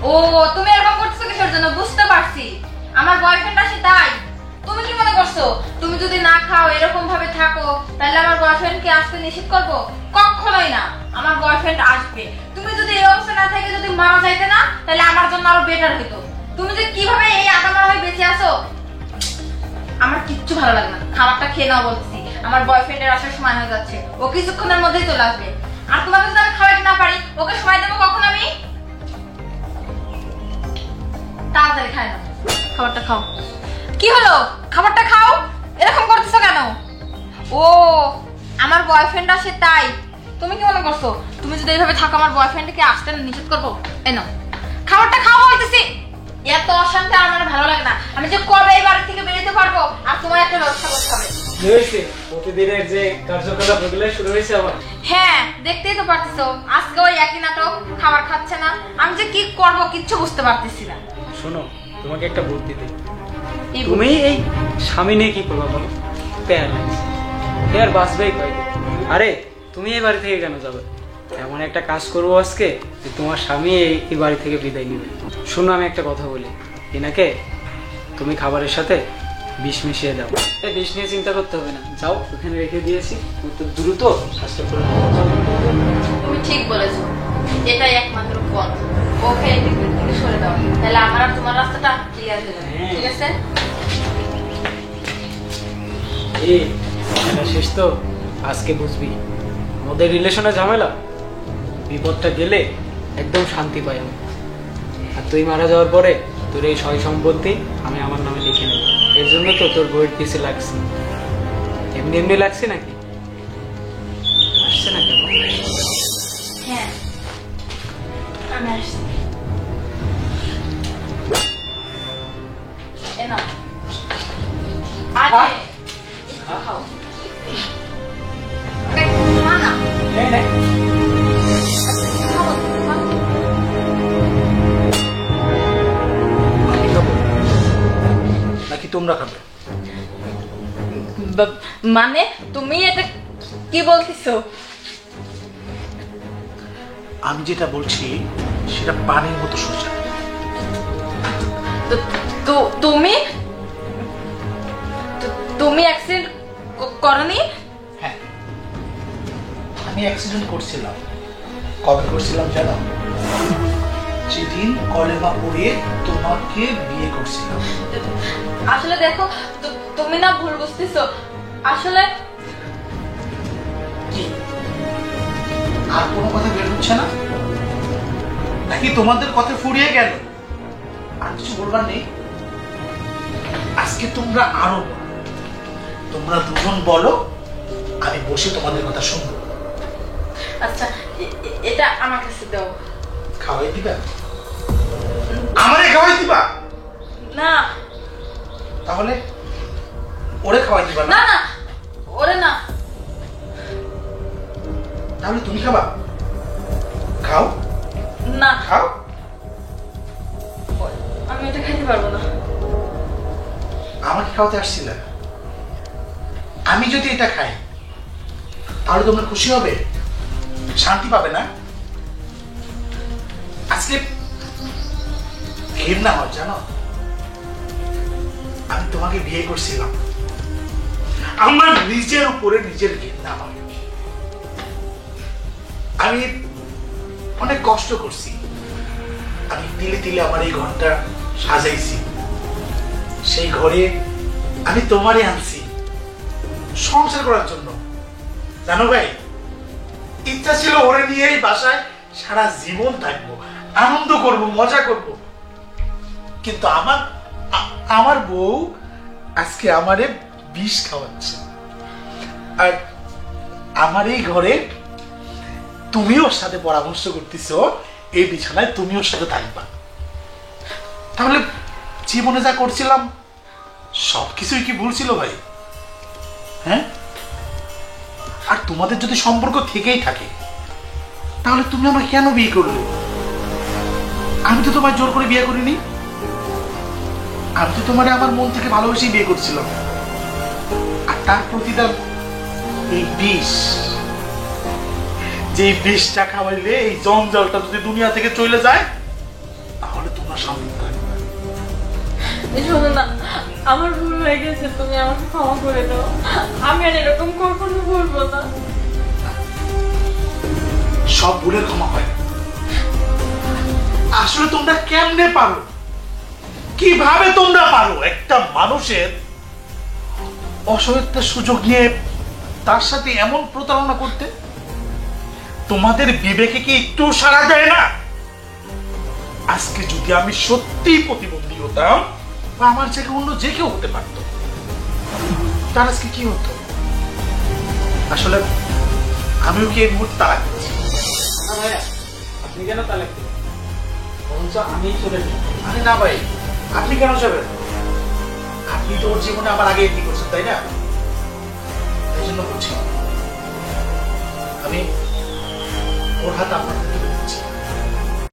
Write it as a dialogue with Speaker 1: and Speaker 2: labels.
Speaker 1: ও তুমি এরকম করতেছো কিসের জন্য? বুঝতে পারছি, আমার বয়ফ্রেন্ড আসে তাই। তুমি কি মনে করছো তুমি যদি না খাও এরকম ভাবে থাকো তাহলে আমার বয়ফ্রেন্ডকে আসতে নিষেধ করবো? কখনোই না, আমার বয়ফ্রেন্ড আসবে। তুমি যদি এই অবস্থা না থেকে যদি মারা যাইতে না তাহলে আমার জন্য আরো বেটার হতো। তুমি যে কিভাবে এই আদামার হয়ে বেঁচে আছো আমার কিচ্ছু ভালো লাগে না। খাবারটা খেয়ে নাও বলছি, আমার বয়ফ্রেন্ডের আসার সময় হয়ে যাচ্ছে, ও কিছুক্ষণের মধ্যেই চলে আসবে। আর তোমাকে যদি আমি খাওয়াইতে না পারি ওকে সময় দেবো কখন আমি? তাড়াতাড়ি খাই না, খাবারটা খাও। কি হলো, খাবারটা খাও, এরকম করতেছো কেন? ও আমার বয়ফ্রেন্ড আসে তাই। তুমি কি মনে করছো তুমি যদি এইভাবে থাকো আমার বয়ফ্রেন্ডকে আসতে নিষেধ করবো? এই নাও খাবারটা খাও বলতেছি। এত অশান্তি আর আমার ভালো লাগে না। আমি যে কবে এই বাড়ি থেকে বেরোতে পারবো আর তোমার একটা ব্যবস্থা করতে হবে।
Speaker 2: প্রতিদিনের যে কার্যকলাপ ওগুলো শুরু হয়েছে আবার?
Speaker 1: হ্যাঁ দেখতেই তো পারতেছো, আজকে ওই একই নাটক, খাবার খাচ্ছে না। আমি যে কি করবো কিচ্ছু বুঝতে পারতেছি না।
Speaker 2: শোনো, তোমাকে একটা বুদ্ধি দিই। তুমি এই স্বামী নিয়ে কি করবো বলো? বাঁচবেই কয়দিন। আরে তুমি এই বাড়ি থেকে কেন যাবে? এমন একটা কাজ করবো আজকে যে তোমার স্বামী এই বাড়ি থেকে বিদায় নেবে। শোনো, আমি একটা কথা বলি, এনাকে তুমি খাবারের সাথে বিষ মিশিয়ে দাও। বিষ নিয়ে চিন্তা করতে হবে না, যাও ওখানে রেখে দিয়েছি, দ্রুত কাজটা করে দাও।
Speaker 1: তুমি ঠিক বলেছো, এটাই একমাত্র পথ। ওকে এই দিক থেকে সরে দাও, তাহলে আমার আর তোমার রাস্তাটা ক্লিয়ার হয়ে যাবে। ঠিক আছে?
Speaker 2: এই এটা শেষ তো, আজকে বুঝবি আমাদের রিলেশনে ঝামেলা। বিপদটা গেলে একদম শান্তি পাই আমি। আর তুই মারা যাওয়ার পরে তোর এই সয় সম্পত্তি আমি আমার নামে লিখে নেব। এর জন্য তো তোর বইয়ের পিছে লাগছে। এমনি এমনি লাগছে নাকি? আসছে না কেন?
Speaker 1: হ্যাঁ আমি আসছি। এ নাও। আরে খাও। খা না। খাও, খাও।
Speaker 3: নাকি তোমরা খাবে?
Speaker 1: মানে তুমি এটা কি বলতেছো?
Speaker 3: আমি যেটা বলছি সেটা পানির মতো সোজা।
Speaker 1: তুমি তুমি অ্যাক্সিডেন্ট করনি?
Speaker 3: হ্যাঁ, আমি অ্যাক্সিডেন্ট করছিলাম। কবে করছিলাম জানো? যেদিন কলেমা পড়িয়ে তোমাকে বিয়ে করছিলাম।
Speaker 1: আসলে দেখো তুমি না ভুল বুঝতেছো। আসলে
Speaker 3: কি আর কোনো কথা বের হচ্ছে না নাকি তোমাদের কথা ফুরিয়ে গেল? আর কিছু বলবার নেই? আজকে তোমরা আরো বলো, তোমরা দুজন বলো, আমি বসে তোমাদের কথা শুনবো।
Speaker 1: আচ্ছা এটা আমার কাছে দাও।
Speaker 3: খাওয়াই দিবা? আমারে খাওয়াই দিবা?
Speaker 1: না।
Speaker 3: তাহলে ওরে খাওয়াই দিবা?
Speaker 1: না না ওরে না।
Speaker 3: তাহলে তুমি খাবা? খাও
Speaker 1: না
Speaker 3: খাও।
Speaker 1: আমি এটা খেতে পারবো না।
Speaker 3: আমাকে খাওয়াতে আসছিল? আমি যদি এটা খাই তাহলে তোমরা খুশি হবে, শান্তি পাবে না? আজকে ঘৃণা হয় জানো? আমি তোমাকে বিয়ে করছিলাম, আমার নিজের উপরে নিজের ঘৃণা হয়। আমি অনেক কষ্ট করছি, আমি তিলে তিলে আমার এই ঘরটা সাজাইছি। সেই ঘরে আমি তোমারই আনছি সংসার করার জন্য। জানো ভাই, ইচ্ছা ছিল ওরে নিয়ে এই বাসায় সারা জীবন থাকবো, আনন্দ করব, মজা করব। কিন্তু আমার বউ আজকে আমারে বিষ খাওয়াচ্ছে। আর আমার এই ঘরে তুমি ওর সাথে পরামর্শ করতেছো এই বিছানায় তুমি ওর সাথে থাকবা। তাহলে জীবনে যা করছিলাম সবকিছুই কি ভুল ছিল ভাই? হ্যাঁ? আর তোমাদের যদি সম্পর্ক থেকেই থাকে তাহলে তুমি আমাকে কেন বিয়ে করলে? আমি তো তোমায় জোর করে বিয়ে করিনি, আমি তো তোমারে আমার মন থেকে ভালোবেসেই বিয়ে করছিলাম। আর তার প্রতিদান এই বিষ। যে বিষটা খাওয়াইলে এই জঞ্জালটা যদি দুনিয়া থেকে চলে যায় ওনার সামনে থাকবে না।
Speaker 1: শোনো না, আমার ভুল হয়ে গেছে, তুমি আমাকে ক্ষমা করে দাও। আমি আর এরকম কখনো বলবো না।
Speaker 3: সব ভুলের ক্ষমা হয় না। আসলে তোমরা কেমনে পারো, কিভাবে তোমরা পারো একটা মানুষের অসহায়তার সুযোগ নিয়ে তার সাথে এমন প্রতারণা করতে? তোমাদের বিবেকে কি একটু সাড়া দেয় না? আজকে যদি আমি সত্যি প্রতিবন্ধী হতাম বা আমার জায়গায় অন্য যে কেউ হতে পারত, তার আজকে কি হতো? আসলে আমিও কি এই মুহূর্তে তালাক দিচ্ছি।
Speaker 2: না ভাইয়া, আপনি কেন তালাক দিবেন? বরঞ্চ আমিই চলে যাই।
Speaker 3: আরে না ভাই, আপনি কেন যাবেন? আপনি তো ওর জীবনে আমার আগে এন্ট্রি করছেন, তাই না? এই জন্য বলছি আমি ওর হাত আপনার